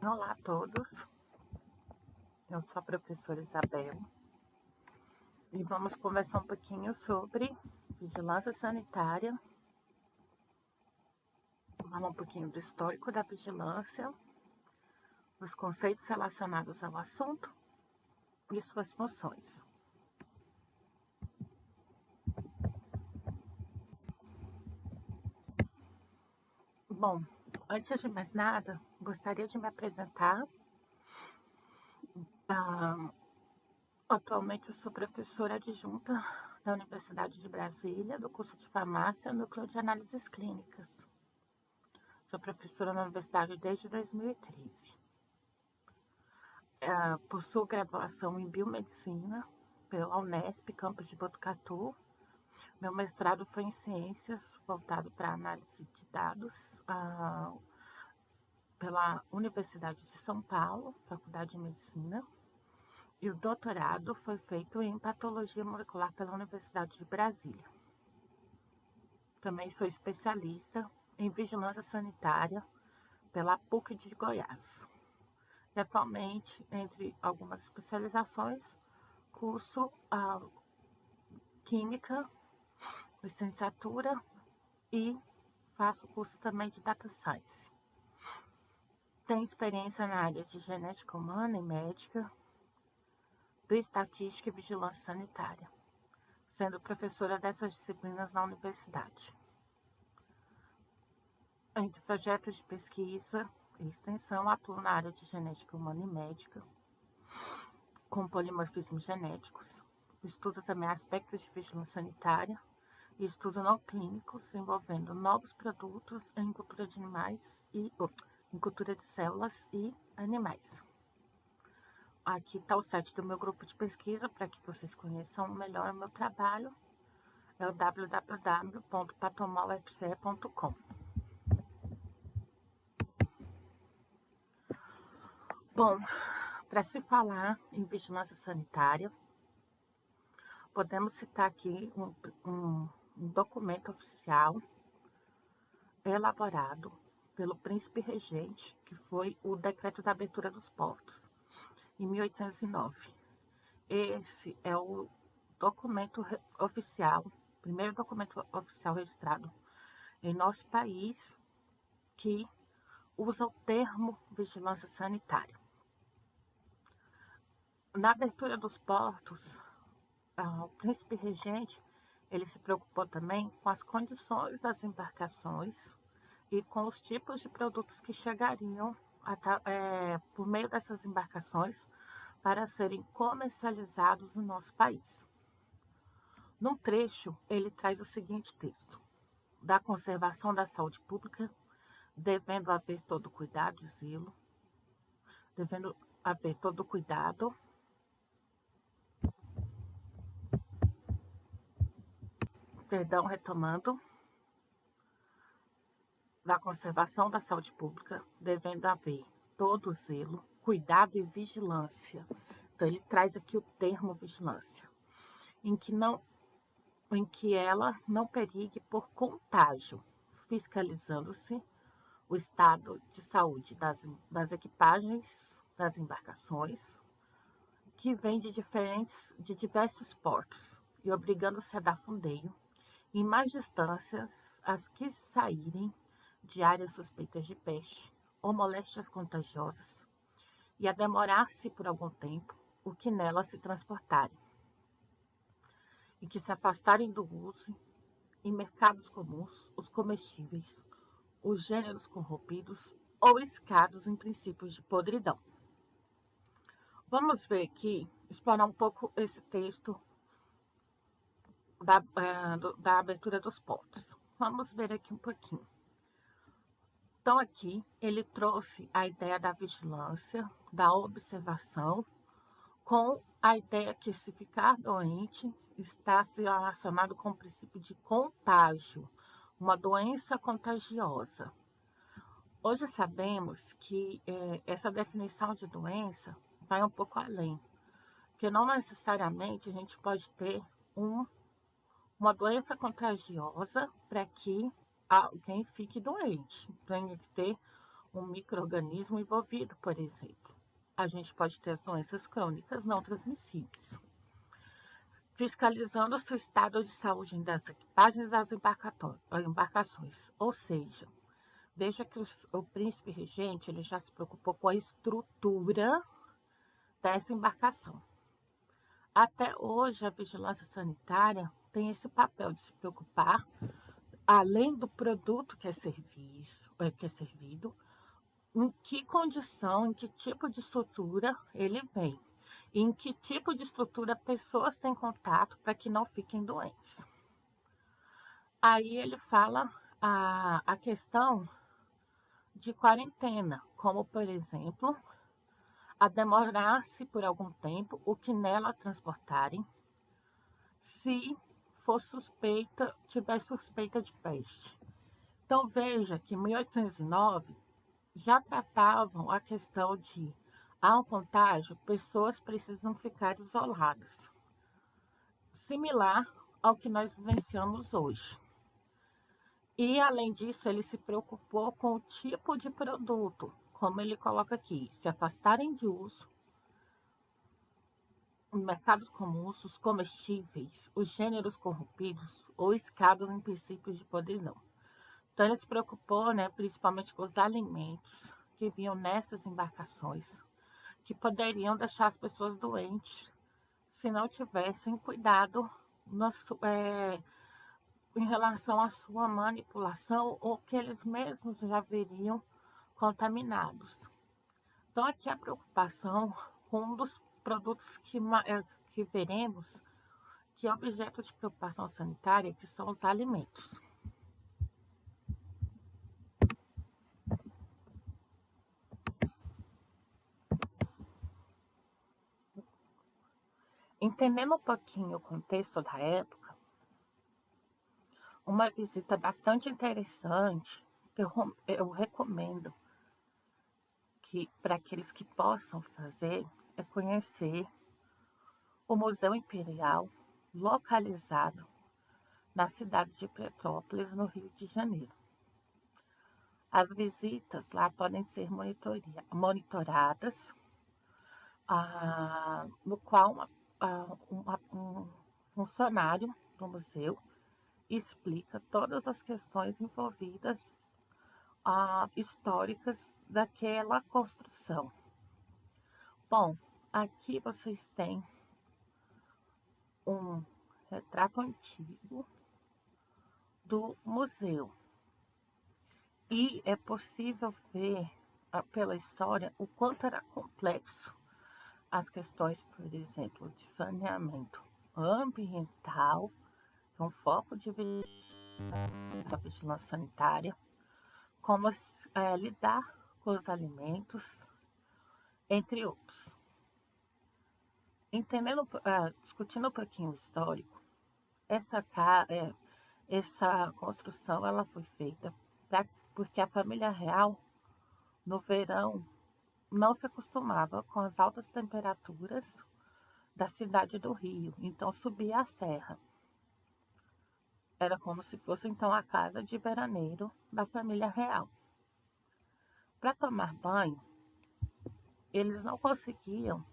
Olá a todos, eu sou a professora Isabel e vamos conversar um pouquinho sobre vigilância sanitária, falar um pouquinho do histórico da vigilância, os conceitos relacionados ao assunto e suas funções. Bom, antes de mais nada, gostaria de me apresentar. Atualmente eu sou professora adjunta da Universidade de Brasília, do curso de Farmácia, Núcleo de Análises Clínicas. Sou professora na universidade desde 2013. Possuo graduação em Biomedicina pela Unesp, campus de Botucatu. Meu mestrado foi em Ciências, voltado para análise de dados, pela Universidade de São Paulo, Faculdade de Medicina. E o doutorado foi feito em Patologia Molecular pela Universidade de Brasília. Também sou especialista em Vigilância Sanitária pela PUC de Goiás. E atualmente, entre algumas especializações, curso Química, licenciatura e faço curso também de Data Science. Tenho experiência na área de genética humana e médica, bioestatística e vigilância sanitária, sendo professora dessas disciplinas na universidade. Entre projetos de pesquisa e extensão, atuo na área de genética humana e médica, com polimorfismos genéticos. Estudo também aspectos de vigilância sanitária e estudo não clínicos envolvendo novos produtos em cultura de animais e em cultura de células e animais. Aqui está o site do meu grupo de pesquisa para que vocês conheçam melhor o meu trabalho. É o www.patomolfce.com. Bom, para se falar em vigilância sanitária, podemos citar aqui um documento oficial elaborado pelo príncipe regente, que foi o Decreto da Abertura dos Portos, em 1809. Esse é o documento oficial, primeiro documento oficial registrado em nosso país que usa o termo vigilância sanitária. Na abertura dos portos, o príncipe regente ele se preocupou também com as condições das embarcações e com os tipos de produtos que chegariam por meio dessas embarcações para serem comercializados no nosso país. Num trecho, ele traz o seguinte texto: da conservação da saúde pública, devendo haver todo cuidado e zelo, retomando, da conservação da saúde pública, devendo haver todo zelo, cuidado e vigilância. Então, ele traz aqui o termo vigilância, em que ela não perigue por contágio, fiscalizando-se o estado de saúde das equipagens das embarcações, que vêm de diversos portos, e obrigando-se a dar fundeio em mais distâncias as que saírem de áreas suspeitas de peste ou moléstias contagiosas, e a demorar-se por algum tempo o que nelas se transportarem, e que se afastarem do uso em mercados comuns os comestíveis, os gêneros corrompidos ou escados em princípios de podridão. Vamos ver aqui, explorar um pouco esse texto da abertura dos portos. Vamos ver aqui um pouquinho. Então, aqui ele trouxe a ideia da vigilância, da observação, com a ideia que se ficar doente está se relacionado com o princípio de contágio, uma doença contagiosa. Hoje sabemos que essa definição de doença vai um pouco além, porque não necessariamente a gente pode ter uma doença contagiosa para que alguém fique doente. Tem que ter um micro-organismo envolvido, por exemplo. A gente pode ter as doenças crônicas não transmissíveis. Fiscalizando o estado de saúde das equipagens das embarcações. Ou seja, veja que o príncipe regente ele já se preocupou com a estrutura dessa embarcação. Até hoje, a vigilância sanitária tem esse papel de se preocupar, além do produto que é servido, em que condição, em que tipo de estrutura ele vem, e em que tipo de estrutura pessoas têm contato para que não fiquem doentes. Aí ele fala a questão de quarentena, como, por exemplo, a demorar-se por algum tempo o que nela transportarem, se tiver suspeita de peste. Então veja que em 1809 já tratavam a questão de, há um contágio, pessoas precisam ficar isoladas, similar ao que nós vivenciamos hoje. E, além disso, ele se preocupou com o tipo de produto, como ele coloca aqui, se afastarem de uso, em mercados comuns, os comestíveis, os gêneros corrompidos ou escados em princípios de podridão. Então, ele se preocupou, né, principalmente com os alimentos que vinham nessas embarcações, que poderiam deixar as pessoas doentes se não tivessem cuidado em relação à sua manipulação ou que eles mesmos já veriam contaminados. Então, aqui a preocupação com um dos produtos que veremos que é objeto de preocupação sanitária, que são os alimentos. Entendendo um pouquinho o contexto da época, uma visita bastante interessante que eu recomendo que para aqueles que possam fazer é conhecer o Museu Imperial, localizado na cidade de Petrópolis, no Rio de Janeiro. As visitas lá podem ser monitoradas, no qual um funcionário do museu explica todas as questões envolvidas históricas daquela construção. Bom, aqui vocês têm um retrato antigo do museu e é possível ver pela história o quanto era complexo as questões, por exemplo, de saneamento ambiental, com foco de vigilância sanitária, como lidar com os alimentos, entre outros. Discutindo um pouquinho o histórico, essa construção ela foi feita porque a família real, no verão, não se acostumava com as altas temperaturas da cidade do Rio, então subia a serra. Era como se fosse então a casa de veraneiro da família real. Para tomar banho, eles não conseguiam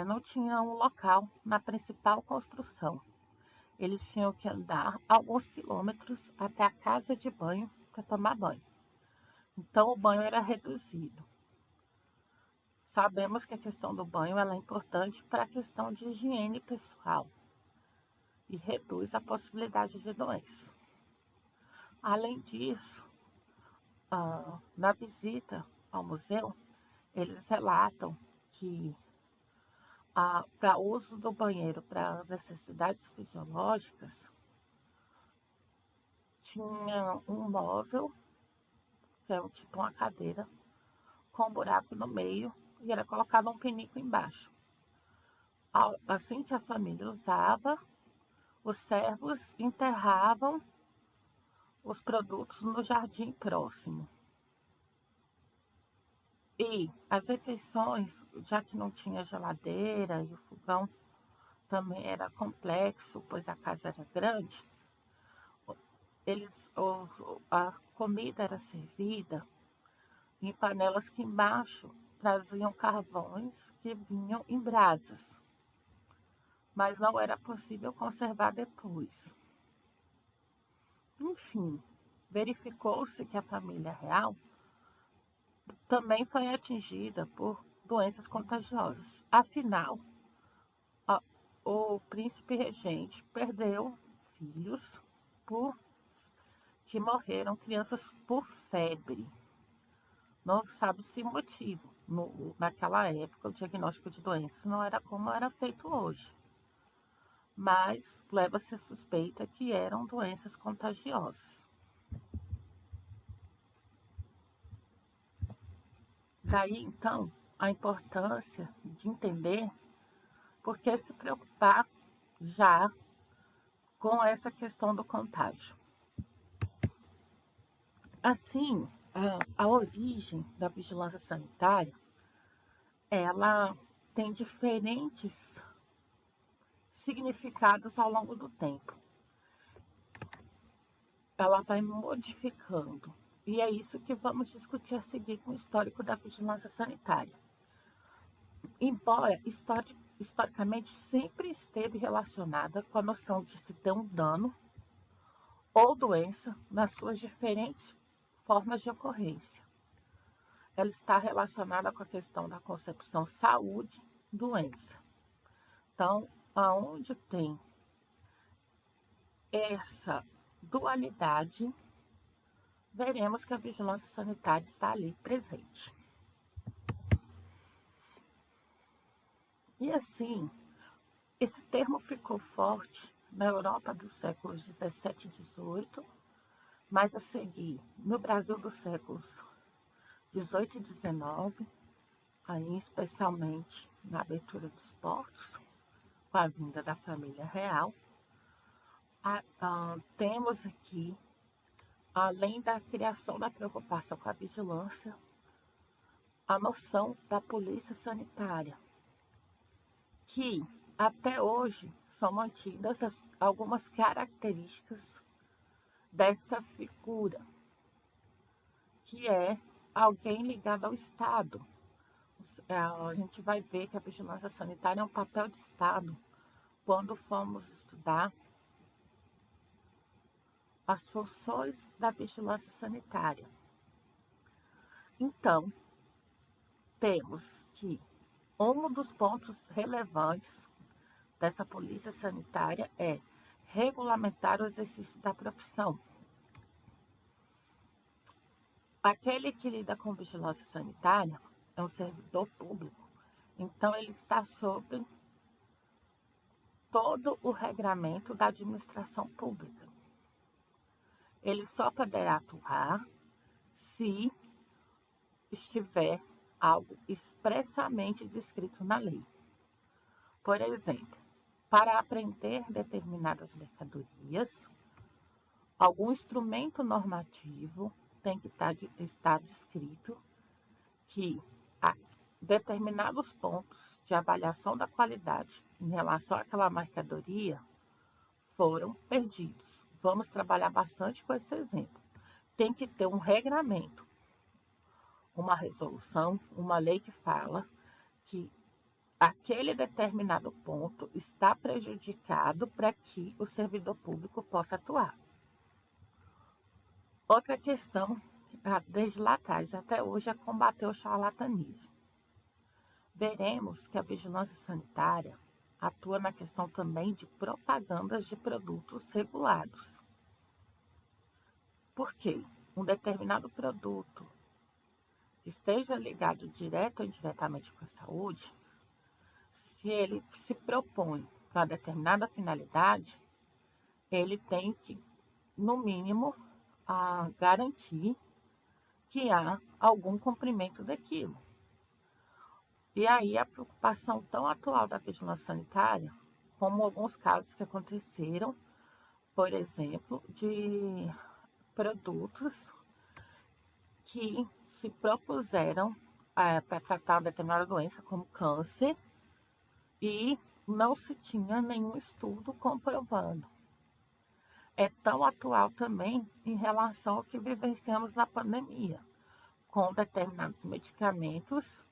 não tinham um local na principal construção. Eles tinham que andar alguns quilômetros até a casa de banho para tomar banho. Então o banho era reduzido. Sabemos que a questão do banho ela é importante para a questão de higiene pessoal e reduz a possibilidade de doença. Além disso, na visita ao museu, eles relatam que para uso do banheiro para as necessidades fisiológicas, tinha um móvel, que é tipo uma cadeira, com um buraco no meio e era colocado um pinico embaixo. Assim que a família usava, os servos enterravam os produtos no jardim próximo. E as refeições, já que não tinha geladeira e o fogão também era complexo, pois a casa era grande, a comida era servida em panelas que embaixo traziam carvões que vinham em brasas, mas não era possível conservar depois. Enfim, verificou-se que a família real também foi atingida por doenças contagiosas. Afinal, o príncipe regente perdeu filhos por que morreram crianças por febre. Não sabe-se o motivo. Naquela época, o diagnóstico de doenças não era como era feito hoje, mas leva-se a suspeita que eram doenças contagiosas. Daí, então, a importância de entender por que se preocupar já com essa questão do contágio. Assim, a origem da vigilância sanitária, ela tem diferentes significados ao longo do tempo. Ela vai modificando. E é isso que vamos discutir a seguir com o histórico da vigilância sanitária. Embora historicamente sempre esteve relacionada com a noção de se ter um dano ou doença nas suas diferentes formas de ocorrência. Ela está relacionada com a questão da concepção saúde-doença. Então, aonde tem essa dualidade, veremos que a vigilância sanitária está ali presente. E assim, esse termo ficou forte na Europa dos séculos 17 e 18, mas a seguir no Brasil dos séculos 18 e 19, aí especialmente na abertura dos portos, com a vinda da família real. Temos aqui, além da criação da preocupação com a vigilância, a noção da polícia sanitária, que até hoje são mantidas algumas características desta figura, que é alguém ligado ao Estado. A gente vai ver que a vigilância sanitária é um papel de Estado quando formos estudar as funções da vigilância sanitária. Então, temos que um dos pontos relevantes dessa polícia sanitária é regulamentar o exercício da profissão. Aquele que lida com vigilância sanitária é um servidor público, então ele está sob todo o regramento da administração pública. Ele só poderá atuar se estiver algo expressamente descrito na lei. Por exemplo, para apreender determinadas mercadorias, algum instrumento normativo tem que estar descrito que determinados pontos de avaliação da qualidade em relação àquela mercadoria foram perdidos. Vamos trabalhar bastante com esse exemplo. Tem que ter um regramento, uma resolução, uma lei que fala que aquele determinado ponto está prejudicado para que o servidor público possa atuar. Outra questão, desde lá atrás até hoje, é combater o charlatanismo. Veremos que a vigilância sanitária atua na questão também de propagandas de produtos regulados. Por quê? Um determinado produto que esteja ligado direto ou indiretamente com a saúde, se ele se propõe para determinada finalidade, ele tem que, no mínimo, garantir que há algum cumprimento daquilo. E aí a preocupação tão atual da vigilância sanitária, como alguns casos que aconteceram, por exemplo, de produtos que se propuseram para tratar uma determinada doença, como câncer, e não se tinha nenhum estudo comprovando. é tão atual também em relação ao que vivenciamos na pandemia, com determinados medicamentos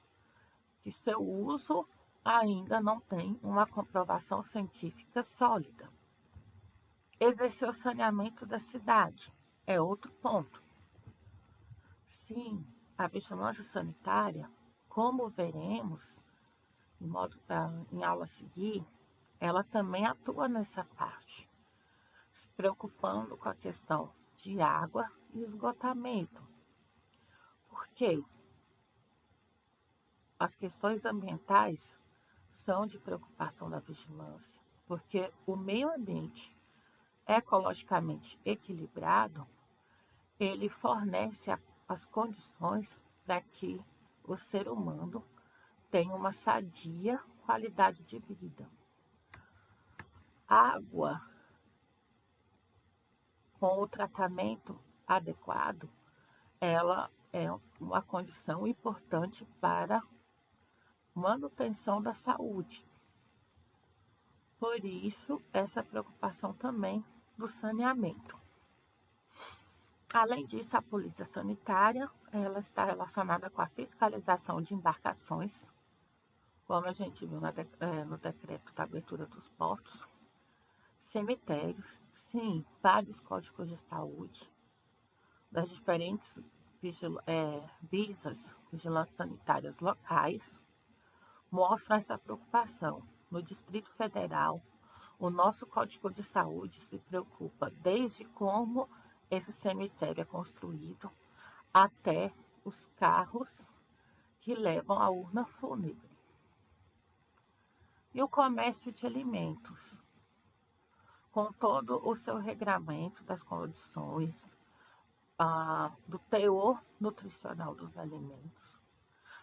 que seu uso ainda não tem uma comprovação científica sólida. Exercer o saneamento da cidade é outro ponto. Sim, a vigilância sanitária, como veremos em aula a seguir, ela também atua nessa parte, se preocupando com a questão de água e esgotamento. Por quê? As questões ambientais são de preocupação da vigilância, porque o meio ambiente ecologicamente equilibrado, ele fornece as condições para que o ser humano tenha uma sadia qualidade de vida. Água com o tratamento adequado, ela é uma condição importante para manutenção da saúde. Por isso, essa preocupação também do saneamento. Além disso, a polícia sanitária, ela está relacionada com a fiscalização de embarcações, como a gente viu no decreto da abertura dos portos, cemitérios, sim, vários códigos de saúde, das diferentes vigilâncias sanitárias locais, mostram essa preocupação. No Distrito Federal, o nosso Código de Saúde se preocupa desde como esse cemitério é construído até os carros que levam a urna fúnebre. E o comércio de alimentos, com todo o seu regramento das condições, do teor nutricional dos alimentos,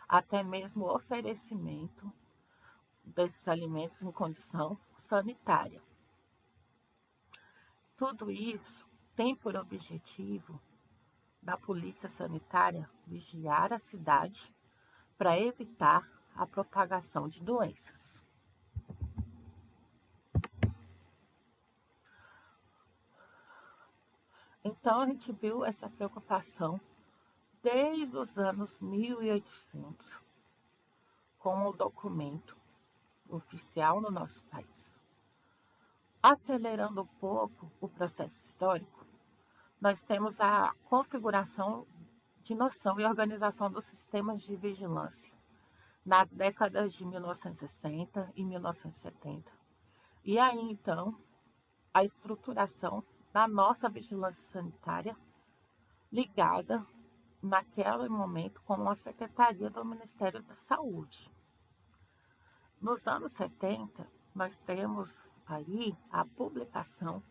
até mesmo o oferecimento desses alimentos em condição sanitária. Tudo isso tem por objetivo da polícia sanitária vigiar a cidade para evitar a propagação de doenças. Então, a gente viu essa preocupação desde os anos 1800, com o documento oficial no nosso país. Acelerando um pouco o processo histórico, nós temos a configuração de noção e organização dos sistemas de vigilância nas décadas de 1960 e 1970. E aí, então, a estruturação da nossa vigilância sanitária ligada naquele momento com a Secretaria do Ministério da Saúde. Nos anos 70, nós temos aí a publicação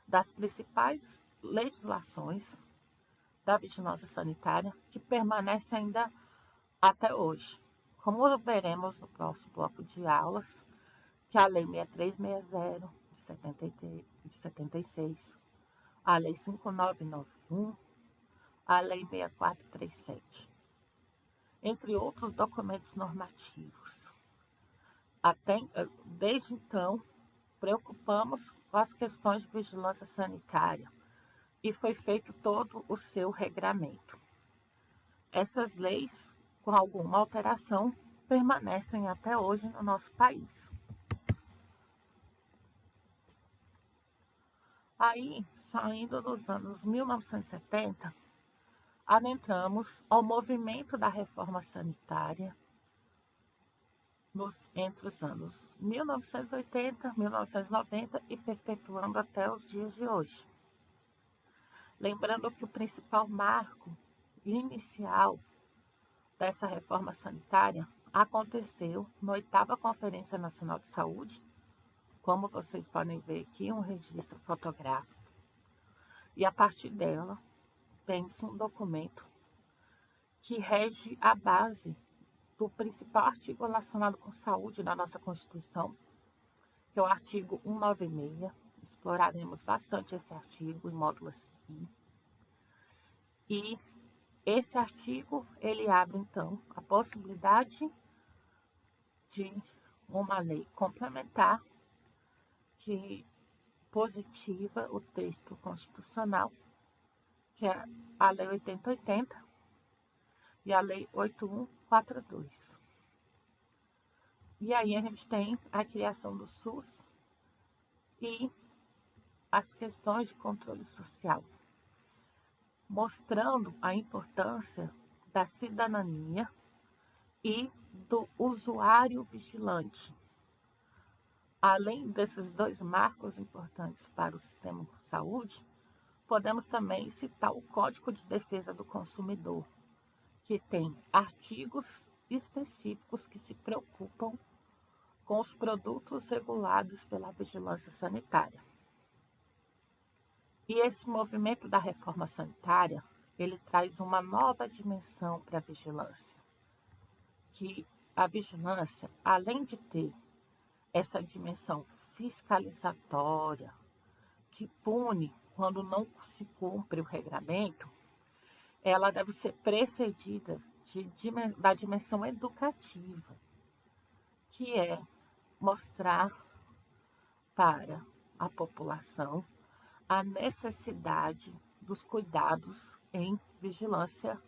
das principais legislações da vigilância sanitária que permanece ainda até hoje. Como veremos no próximo bloco de aulas, que a Lei 6360 de 76, a Lei 5991, a Lei 6437, entre outros documentos normativos. Desde então, preocupamos com as questões de vigilância sanitária e foi feito todo o seu regramento. Essas leis, com alguma alteração, permanecem até hoje no nosso país. Aí, saindo dos anos 1970, adentramos ao movimento da reforma sanitária entre os anos 1980, 1990 e perpetuando até os dias de hoje. Lembrando que o principal marco inicial dessa reforma sanitária aconteceu na 8ª Conferência Nacional de Saúde, como vocês podem ver aqui, um registro fotográfico. E a partir dela, tem-se um documento que rege a base do principal artigo relacionado com saúde na nossa Constituição, que é o artigo 196. Exploraremos bastante esse artigo em módulo a seguir. E esse artigo, ele abre, então, a possibilidade de uma lei complementar que positiva o texto constitucional, que é a Lei 8080 e a Lei 8142. E aí a gente tem a criação do SUS e as questões de controle social, mostrando a importância da cidadania e do usuário vigilante. Além desses dois marcos importantes para o sistema de saúde, podemos também citar o Código de Defesa do Consumidor, que tem artigos específicos que se preocupam com os produtos regulados pela vigilância sanitária. E esse movimento da reforma sanitária, ele traz uma nova dimensão para a vigilância, que a vigilância, além de ter essa dimensão fiscalizatória, que pune quando não se cumpre o regramento, ela deve ser precedida da dimensão educativa, que é mostrar para a população a necessidade dos cuidados em vigilância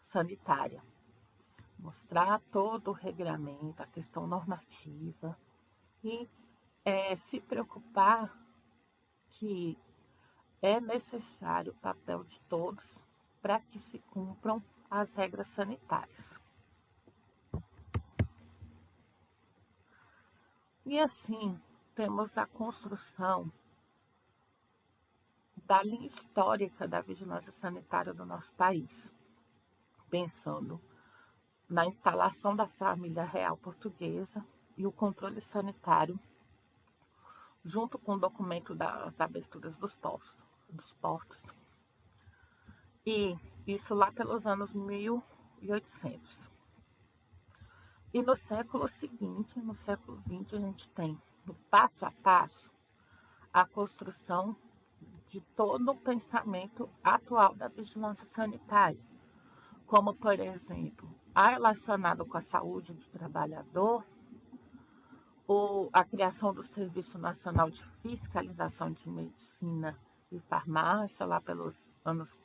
sanitária. Mostrar todo o regramento, a questão normativa e se preocupar que é necessário o papel de todos para que se cumpram as regras sanitárias. E assim, temos a construção da linha histórica da vigilância sanitária do nosso país, pensando na instalação da família real portuguesa e o controle sanitário, junto com o documento das aberturas dos portos. E isso lá pelos anos 1800. E no século seguinte, no século XX, a gente tem, no passo a passo, a construção de todo o pensamento atual da vigilância sanitária, como, por exemplo, a relacionado com a saúde do trabalhador, ou a criação do Serviço Nacional de Fiscalização de Medicina e Farmácia, lá pelos anos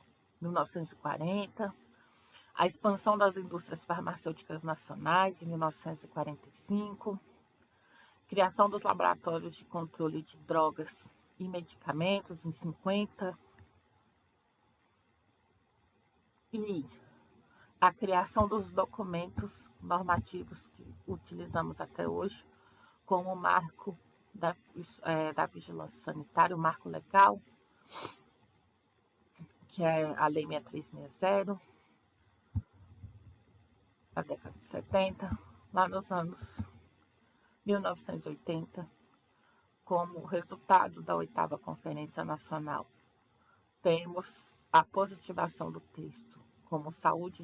1940, a expansão das indústrias farmacêuticas nacionais, em 1945, criação dos laboratórios de controle de drogas e medicamentos, em 50, e a criação dos documentos normativos que utilizamos até hoje, como o marco da vigilância sanitária, o marco legal, que é a Lei 6360, da década de 70, lá nos anos 1980, como resultado da 8ª Conferência Nacional. Temos a positivação do texto como saúde é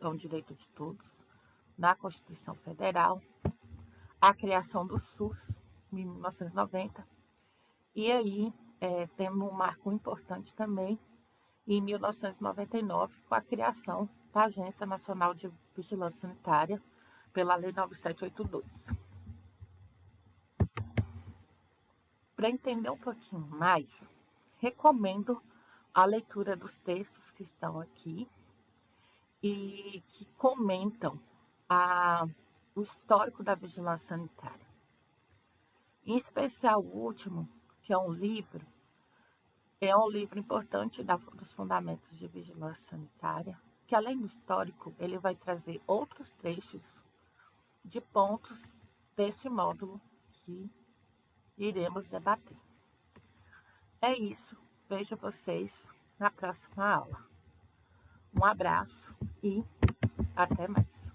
um direito de todos, na Constituição Federal, a criação do SUS, em 1990, e aí temos um marco importante também, em 1999, com a criação da Agência Nacional de Vigilância Sanitária, pela Lei 9782. Para entender um pouquinho mais, recomendo a leitura dos textos que estão aqui e que comentam o histórico da vigilância sanitária. Em especial o último, que é um livro importante dos fundamentos de vigilância sanitária, que além do histórico, ele vai trazer outros trechos de pontos desse módulo que iremos debater. É isso, vejo vocês na próxima aula. Um abraço e até mais.